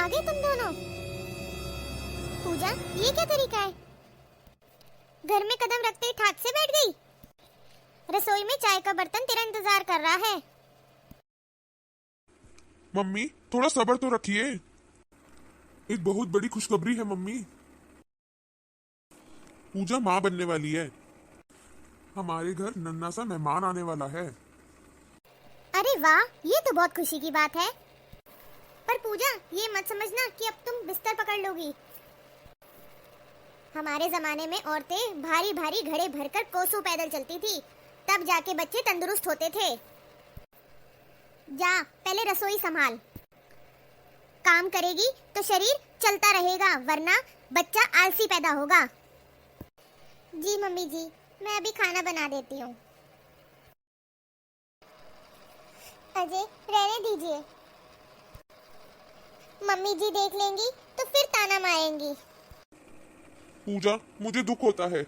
आ गए तुम दोनों। पूजा, ये क्या तरीका है? घर में कदम रखते ही ठाक से बैठ गई। रसोई में चाय का बर्तन तेरा इंतजार कर रहा है। मम्मी, थोड़ा सब्र तो रखिए। एक बहुत बड़ी खुशखबरी है मम्मी। पूजा माँ बनने वाली है। हमारे घर नन्हा सा मेहमान आने वाला है। अरे वाह, ये तो बहुत खुशी की बात है। पर पूजा, ये मत समझना कि अब तुम बिस्तर पकड़ लोगी। हमारे जमाने में औरतें भारी भारी घड़े भरकर कोसों पैदल चलती थी, तब जाके बच्चे तंदुरुस्त होते थे। जा, पहले रसोई संभाल। काम करेगी तो शरीर चलता रहेगा, वरना बच्चा आलसी पैदा होगा। जी मम्मी जी, मैं अभी खाना बना देती हूँ। अजय, रहने दीजिए। मम्मी जी देख लेंगी तो फिर ताना मारेंगी। पूजा, मुझे दुख होता है।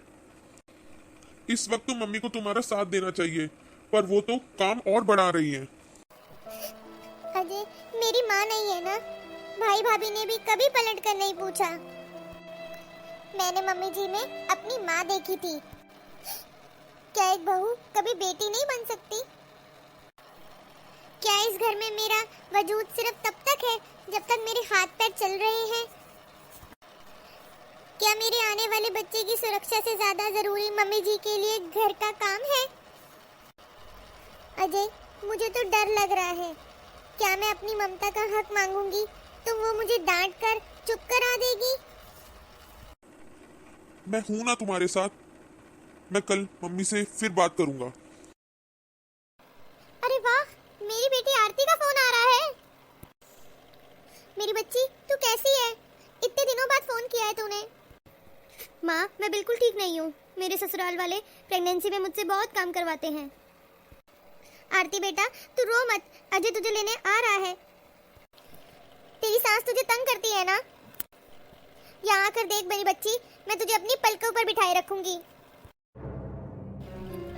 इस वक्त तो मम्मी को तुम्हारा साथ देना चाहिए, पर वो तो काम और बढ़ा रही हैं। अजय, मेरी माँ नहीं है ना। भाई भाभी ने भी कभी पलट कर नहीं पूछा। मैंने मम्मी जी में अपनी माँ देखी थी। क्या एक बहू कभी बेटी नहीं बन सकती? क्या इस घर में मेरा वजूद सिर्फ तब तक है जब तक मेरे हाथ पैर चल रहे हैं? क्या मेरे आने वाले बच्चे की सुरक्षा से ज्यादा जरूरी मम्मी जी के लिए घर का काम है? अजय, मुझे तो डर लग रहा है। क्या मैं अपनी ममता का हक मांगूंगी तो वो मुझे डांट कर चुप करा देगी? मैं हूं ना तुम्हारे साथ। मैं कल मम्मी से फिर बात करूंगा। अरे वाह, मेरी बेटी आरती का फोन आ रहा है। मेरी बच्ची, तू कैसी है? इतने दिनों बाद फोन किया है तूने। माँ, मैं बिल्कुल ठीक नहीं हूँ। मेरे ससुराल वाले प्रेगनेंसी में मुझसे बहुत काम करवाते हैं। आरती बेटा, तू रो मत। अजय तुझे लेने आ रहा है। तेरी सास तुझे तंग करती है ना? यहाँ आकर देख मेरी बच्ची, मैं तुझे अपनी पलकों पर बिठाए रखूंगी।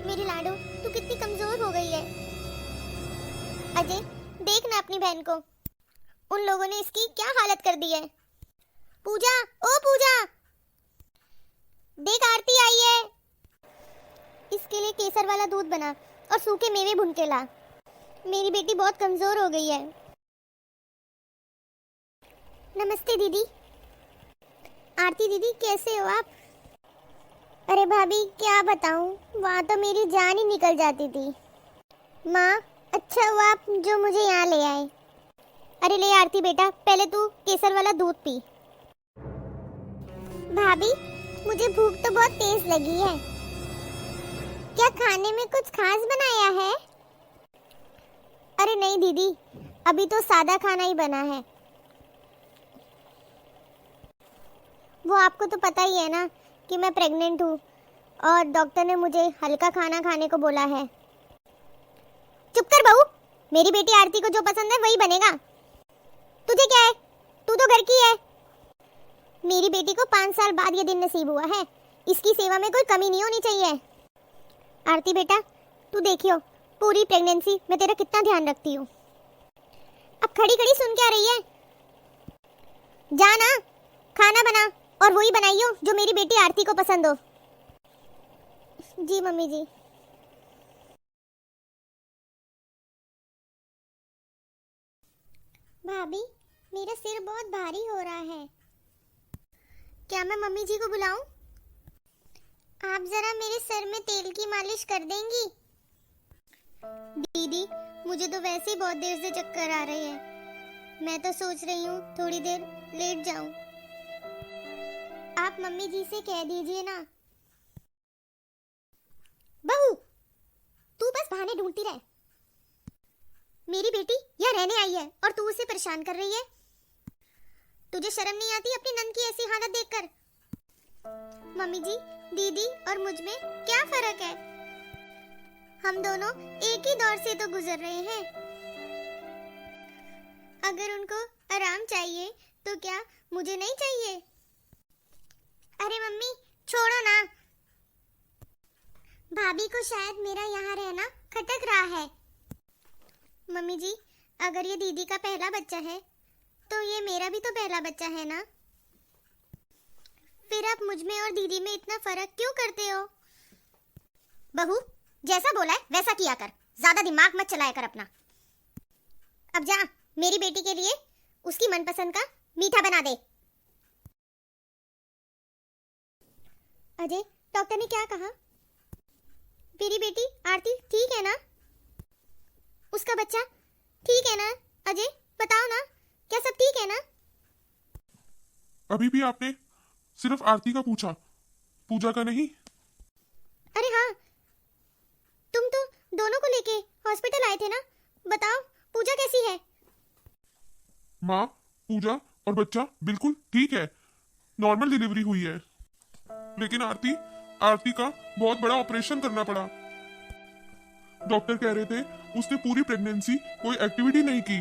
मेरी लाडो, तू कितनी कमजोर हो गई है। अजय, देख ना अपनी बहन को। उन लोगों ने इसकी क्या हालत कर दी है। पूजा, ओ पूजा, देख आरती आई है। इसके लिए केसर वाला दूध बना और सूखे मेवे भून के ला। मेरी बेटी बहुत कमजोर हो गई है। नमस्ते दीदी। आरती दीदी, कैसे हो आप? अरे भाभी, क्या बताऊं, वहाँ तो मेरी जान ही निकल जाती थी। माँ, अच्छा हुआ आप जो मुझे यहाँ ले आए। अरे ले आरती बेटा, पहले तू केसर वाला दूध पी। भाभी, मुझे भूख तो बहुत तेज लगी है। क्या खाने में कुछ खास बनाया है? अरे नहीं दीदी, अभी तो सादा खाना ही बना है। वो आपको तो पता ही है ना कि मैं प्रेग्नेंट हूँ और डॉक्टर ने मुझे हल्का खाना खाने को बोला है। चुप कर बहू, मेरी बेटी आरती को जो पसंद है वही बनेगा। तुझे क्या है, तू तो घर की है। मेरी बेटी को 5 साल बाद ये दिन नसीब हुआ है। इसकी सेवा में कोई कमी नहीं होनी चाहिए। आरती बेटा, तू देखियो, पूरी प्रेगनेंसी मैं तेरा कितना ध्यान रखती हूँ। अब खड़ी खड़ी सुन क्या रही है? जाना, खाना बना और वही बनाइयो जो मेरी बेटी आरती को पसंद हो। जी मम्मी जी। भाभी, मेरा सिर बहुत भारी हो रहा है। क्या मैं मम्मी जी को बुलाऊं? आप जरा मेरे सर में तेल की मालिश कर देंगी? दीदी, मुझे तो वैसे ही बहुत देर से चक्कर आ रहे हैं। मैं तो सोच रही हूँ थोड़ी देर लेट जाऊं। आप मम्मी जी से कह दीजिए ना। बहू, तू बस बहाने ढूंढती रहे। मेरी बेटी यहाँ रहने आई है और तू उसे परेशान कर रही है। तुझे शर्म नहीं आती अपनी नंद की ऐसी हालत देखकर? मम्मी जी, दीदी और मुझ में क्या फर्क है? हम दोनों एक ही दौर से तो गुजर रहे हैं। अगर उनको आराम चाहिए तो क्या मुझे नहीं चाहिए? अरे मम्मी, छोड़ो ना। भाभी को शायद मेरा यहाँ रहना खटक रहा है। मम्मी जी, अगर ये दीदी का पहला बच्चा है तो ये मेरा भी तो पहला बच्चा है ना, फिर आप मुझ में और दीदी में इतना फर्क क्यों करते हो? बहू, जैसा बोला है वैसा किया कर, ज्यादा दिमाग मत चलाया कर अपना। अब जा मेरी बेटी के लिए उसकी मनपसंद का मीठा बना दे। अजय, डॉक्टर ने क्या कहा? मेरी बेटी आरती ठीक है ना? उसका बच्चा ठीक है ना? अजय बताओ ना, क्या सब ठीक है ना? अभी भी आपने सिर्फ आरती का पूछा, पूजा का नहीं? अरे हाँ, तुम तो दोनों को लेके हॉस्पिटल आए थे ना, बताओ पूजा कैसी है? माँ, पूजा और बच्चा बिल्कुल ठीक है, नॉर्मल डिलीवरी हुई है। लेकिन आरती का बहुत बड़ा ऑपरेशन करना पड़ा। डॉक्टर कह रहे थे उसने पूरी प्रेगनेंसी कोई एक्टिविटी नहीं की,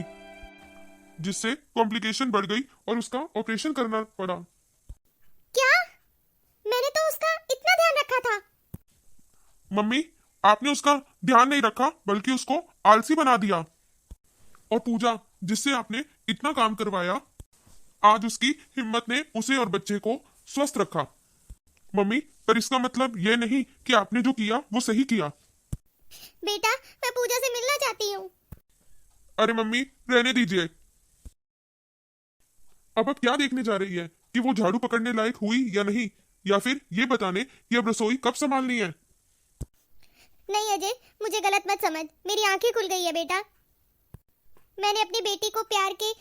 जिससे कॉम्प्लिकेशन बढ़ गई और उसका ऑपरेशन करना पड़ा। क्या? मैंने तो उसका इतना ध्यान रखा था। मम्मी, आपने उसका ध्यान नहीं रखा बल्कि उसको आलसी बना दिया। और पूजा, जिससे आपने इतना काम करवाया, आज उसकी हिम्मत ने उसे और बच्चे को स्वस्थ रखा। मम्मी, पर इसका मतलब यह नहीं कि आपने जो किया वो सही किया। बेटा, मैं पूजा से मिलना चाहती हूँ। अरे मम्मी, रहने दीजिए। अब आप क्या देखने जा रही है कि वो झाड़ू पकड़ने लायक हुई या नहीं, या फिर ये बताने कि अब रसोई कब संभालनी है? नहीं अजय, मुझे गलत मत समझ, मेरी आंखें खुल गई है बेटा। मैंने अपनी बेटी को प्यार के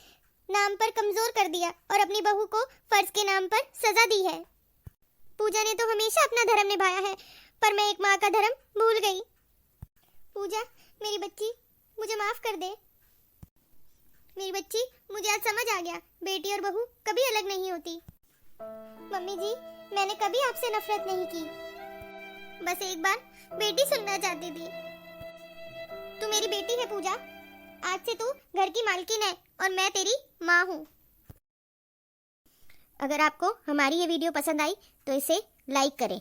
नाम पर कमजोर कर दिया और अपनी बहू को फर्ज के नाम पर सजा दी है। पूजा ने तो हमेशा अपना धर्म निभाया है, पर मैं एक माँ का धर्म भूल गई। पूजा, मेरी बच्ची, मुझे माफ कर दे। मेरी बच्ची, मुझे आज समझ आ गया, बेटी और बहू कभी अलग नहीं होती। मम्मी जी, मैंने कभी आपसे नफरत नहीं की, बस एक बार बेटी सुनना चाहती थी। तू मेरी बेटी है पूजा, आज से तू घर की मालकिन है और मैं तेरी माँ हूँ। अगर आपको हमारी ये वीडियो पसंद आई तो इसे लाइक करें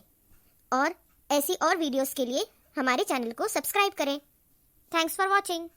और ऐसी और वीडियोस के लिए हमारे चैनल को सब्सक्राइब करें। Thanks for watching.